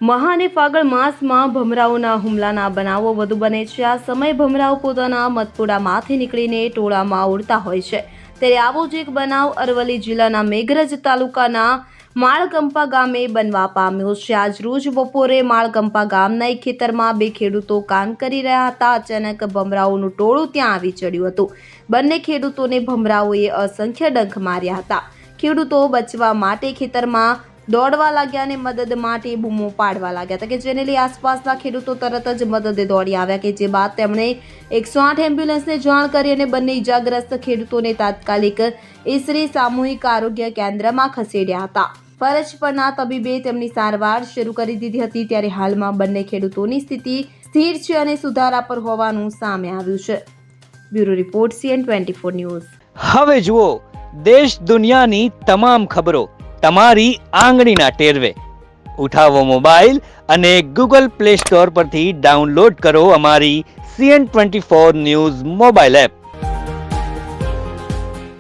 મહા અને ફાગણ માસમાં ભમરાઓના હુમલાના બનાવો વધુ બને છે। આ સમયે ભમરાઓ પોતાના મધપોડામાંથી નીકળીને ટોળામાં ઉડતા હોય છે। ત્યારે આવો જ એક બનાવ અરવલ્લી જિલ્લાના મેઘરજ તાલુકાના માળગંપા ગામે બનવા પામ્યો છે। આજ રોજ બપોરે માળગંપા ગામના એક ખેતરમાં બે ખેડૂતો કામ કરી રહ્યા હતા। અચાનક ભમરાઓનું ટોળું ત્યાં આવી ચડ્યું હતું। બંને ખેડૂતોને ભમરાઓએ અસંખ્ય ડંખ માર્યા હતા। ખેડૂતો બચવા માટે ખેતરમાં દોડવા લાગ્યા અને મદદ માટે બૂમો પાડવા લાગ્યા હતા કે જેને લઈ આસપાસના ખેડૂતો તરત જ મદદે દોડી આવ્યા કે જે બાદ તેમણે 108 એમ્બ્યુલન્સને જાણ કરી અને બંને ઇજાગ્રસ્ત ખેડૂતોને તાત્કાલિક ઈસરી સામૂહિક આરોગ્ય કેન્દ્રમાં ખસેડ્યા હતા। ફરજ પરના તબીબે તેમની સારવાર શરૂ કરી દીધી હતી। ત્યારે હાલમાં બંને ખેડૂતોની સ્થિતિ સ્થિર છે અને સુધારા પર હોવાનું સામે આવ્યું છે। Bureau report CN24 news. હવે જુઓ દેશ દુનિયાની તમામ ખબરો તમારી આંગળીના ટેરવે। ઉઠાવો મોબાઈલ અને ગૂગલ પ્લે સ્ટોર પરથી ડાઉનલોડ કરો અમારી CN24 ન્યૂઝ મોબાઈલ એપ।